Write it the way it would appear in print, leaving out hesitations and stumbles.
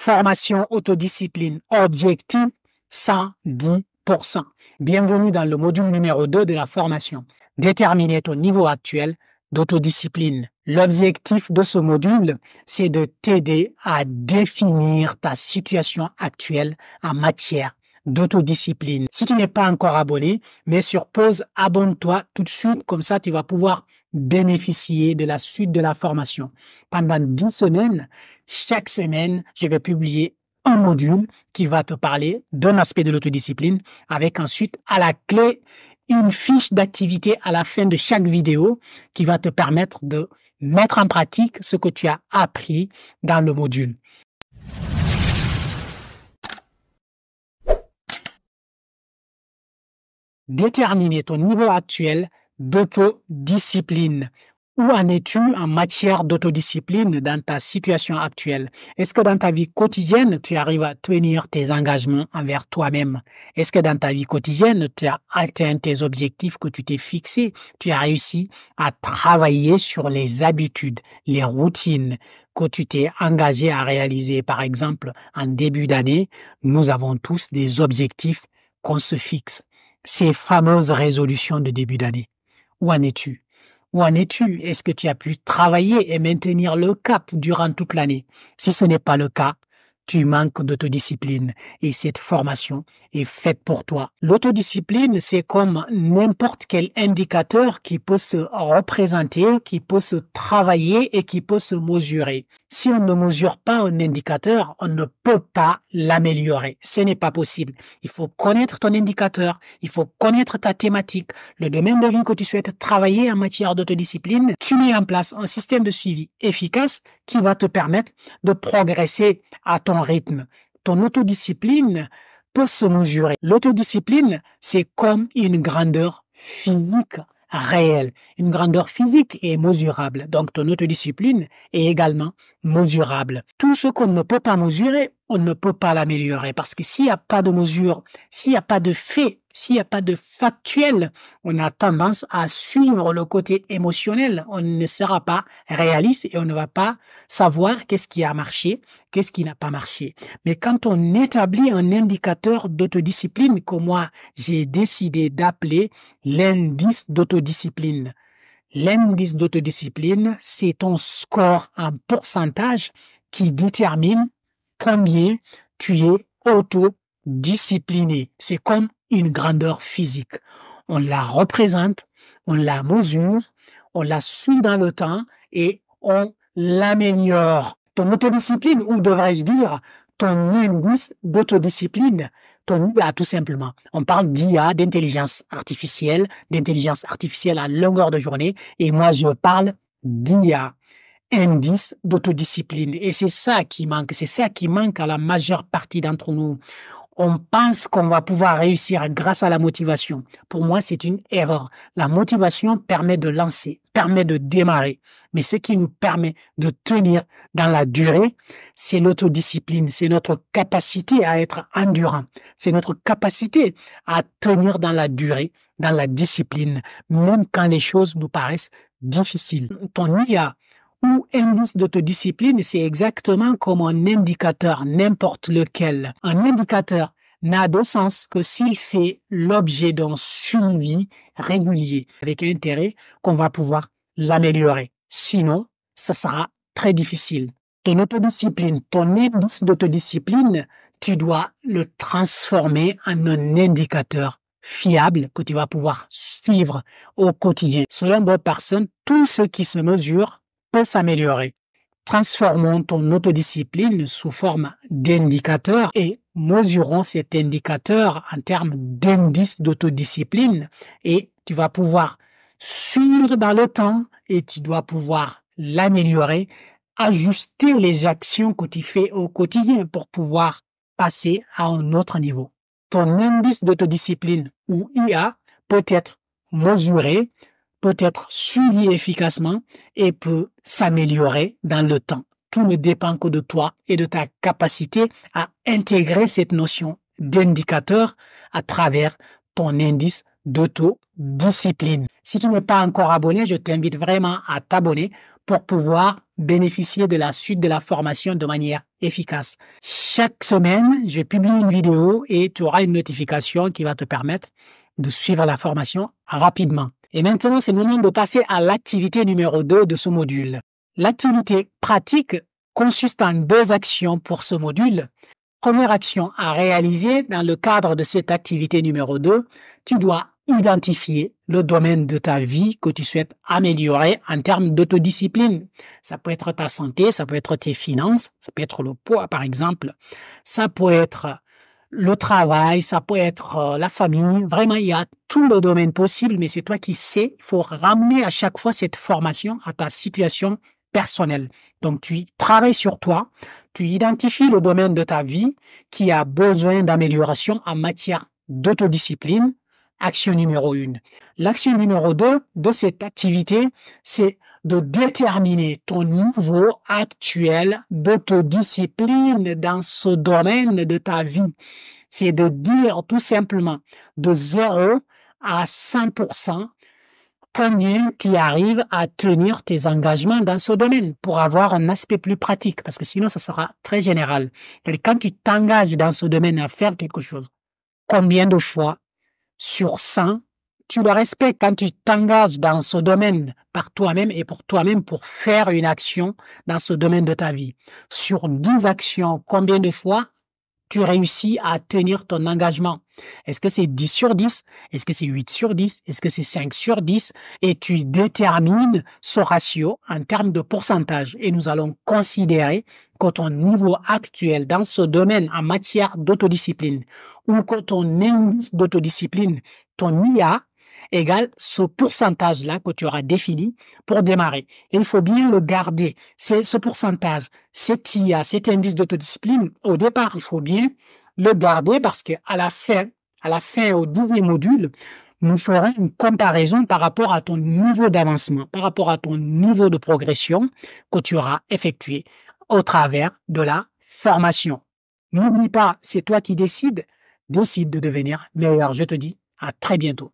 Formation autodiscipline, objectif 110%. Bienvenue dans le module numéro 2 de la formation. Déterminer ton niveau actuel d'autodiscipline. L'objectif de ce module, c'est de t'aider à définir ta situation actuelle en matière d'autodiscipline. Si tu n'es pas encore abonné, mets sur pause, abonne-toi tout de suite, comme ça tu vas pouvoir bénéficier de la suite de la formation. Pendant 10 semaines, chaque semaine, je vais publier un module qui va te parler d'un aspect de l'autodiscipline, avec ensuite à la clé une fiche d'activité à la fin de chaque vidéo qui va te permettre de mettre en pratique ce que tu as appris dans le module. Déterminer ton niveau actuel d'autodiscipline. Où en es-tu en matière d'autodiscipline dans ta situation actuelle? Est-ce que dans ta vie quotidienne, tu arrives à tenir tes engagements envers toi-même? Est-ce que dans ta vie quotidienne, tu as atteint tes objectifs que tu t'es fixés? Tu as réussi à travailler sur les habitudes, les routines que tu t'es engagé à réaliser? Par exemple, en début d'année, nous avons tous des objectifs qu'on se fixe. Ces fameuses résolutions de début d'année. Où en es-tu? Où en es-tu? Est-ce que tu as pu travailler et maintenir le cap durant toute l'année? Si ce n'est pas le cas, tu manques d'autodiscipline et cette formation est faite pour toi. L'autodiscipline, c'est comme n'importe quel indicateur qui peut se représenter, qui peut se travailler et qui peut se mesurer. Si on ne mesure pas un indicateur, on ne peut pas l'améliorer. Ce n'est pas possible. Il faut connaître ton indicateur, il faut connaître ta thématique, le domaine de vie que tu souhaites travailler en matière d'autodiscipline. Tu mets en place un système de suivi efficace qui va te permettre de progresser à ton rythme. Ton autodiscipline peut se mesurer. L'autodiscipline, c'est comme une grandeur physique réelle. Une grandeur physique est mesurable. Donc, ton autodiscipline est également mesurable. Tout ce qu'on ne peut pas mesurer, on ne peut pas l'améliorer. Parce que s'il n'y a pas de mesure, s'il n'y a pas de fait, s'il n'y a pas de factuel, on a tendance à suivre le côté émotionnel. On ne sera pas réaliste et on ne va pas savoir qu'est-ce qui a marché, qu'est-ce qui n'a pas marché. Mais quand on établit un indicateur d'autodiscipline que moi, j'ai décidé d'appeler l'indice d'autodiscipline. L'indice d'autodiscipline, c'est ton score en pourcentage qui détermine combien tu es autodiscipliné. C'est comme une grandeur physique. On la représente, on la mesure, on la suit dans le temps et on l'améliore. Ton autodiscipline, ou devrais-je dire, ton indice d'autodiscipline, ton IA tout simplement. On parle d'IA, d'intelligence artificielle à longueur de journée, et moi je parle d'IA, indice d'autodiscipline. Et c'est ça qui manque à la majeure partie d'entre nous. On pense qu'on va pouvoir réussir grâce à la motivation. Pour moi, c'est une erreur. La motivation permet de lancer, permet de démarrer. Mais ce qui nous permet de tenir dans la durée, c'est l'autodiscipline. C'est notre capacité à être endurant. C'est notre capacité à tenir dans la durée, dans la discipline, même quand les choses nous paraissent difficiles. Ton IA ou indice d'autodiscipline, c'est exactement comme un indicateur, n'importe lequel. Un indicateur n'a de sens que s'il fait l'objet d'un suivi régulier, avec l'intérêt qu'on va pouvoir l'améliorer. Sinon, ça sera très difficile. Ton autodiscipline, ton indice d'autodiscipline, tu dois le transformer en un indicateur fiable que tu vas pouvoir suivre au quotidien. Selon d'autres personnes, tout ce qui se mesure peut s'améliorer. Transformons ton autodiscipline sous forme d'indicateur et mesurons cet indicateur en termes d'indice d'autodiscipline et tu vas pouvoir suivre dans le temps et tu dois pouvoir l'améliorer, ajuster les actions que tu fais au quotidien pour pouvoir passer à un autre niveau. Ton indice d'autodiscipline ou IA peut être mesuré, peut être suivi efficacement et peut s'améliorer dans le temps. Tout ne dépend que de toi et de ta capacité à intégrer cette notion d'indicateur à travers ton indice d'autodiscipline. Si tu n'es pas encore abonné, je t'invite vraiment à t'abonner pour pouvoir bénéficier de la suite de la formation de manière efficace. Chaque semaine, je publie une vidéo et tu auras une notification qui va te permettre de suivre la formation rapidement. Et maintenant, c'est le moment de passer à l'activité numéro 2 de ce module. L'activité pratique consiste en 2 actions pour ce module. Première action à réaliser dans le cadre de cette activité numéro 2, tu dois identifier le domaine de ta vie que tu souhaites améliorer en termes d'autodiscipline. Ça peut être ta santé, ça peut être tes finances, ça peut être le poids par exemple, ça peut être le travail, ça peut être la famille. Vraiment, il y a tout le domaine possible, mais c'est toi qui sais. Il faut ramener à chaque fois cette formation à ta situation personnelle. Donc, tu travailles sur toi, tu identifies le domaine de ta vie qui a besoin d'amélioration en matière d'autodiscipline. Action numéro 1. L'action numéro 2 de cette activité, c'est de déterminer ton niveau actuel d'autodiscipline dans ce domaine de ta vie. C'est de dire tout simplement de 0 à 100% combien tu arrives à tenir tes engagements dans ce domaine pour avoir un aspect plus pratique, parce que sinon ça sera très général. Et quand tu t'engages dans ce domaine à faire quelque chose, combien de fois sur 100, tu le respectes quand tu t'engages dans ce domaine par toi-même et pour toi-même pour faire une action dans ce domaine de ta vie. Sur 10 actions, combien de fois tu réussis à tenir ton engagement? Est-ce que c'est 10 sur 10? Est-ce que c'est 8 sur 10? Est-ce que c'est 5 sur 10? Et tu détermines ce ratio en termes de pourcentage. Et nous allons considérer que ton niveau actuel dans ce domaine en matière d'autodiscipline ou que ton indice d'autodiscipline, ton IA, égale ce pourcentage-là que tu auras défini pour démarrer. Et il faut bien le garder. C'est ce pourcentage, cet IA, cet indice d'autodiscipline, au départ, il faut bien le garder parce qu'à la fin, au 10e module, nous ferons une comparaison par rapport à ton niveau d'avancement, par rapport à ton niveau de progression que tu auras effectué au travers de la formation. N'oublie pas, c'est toi qui décides de devenir meilleur. Je te dis à très bientôt.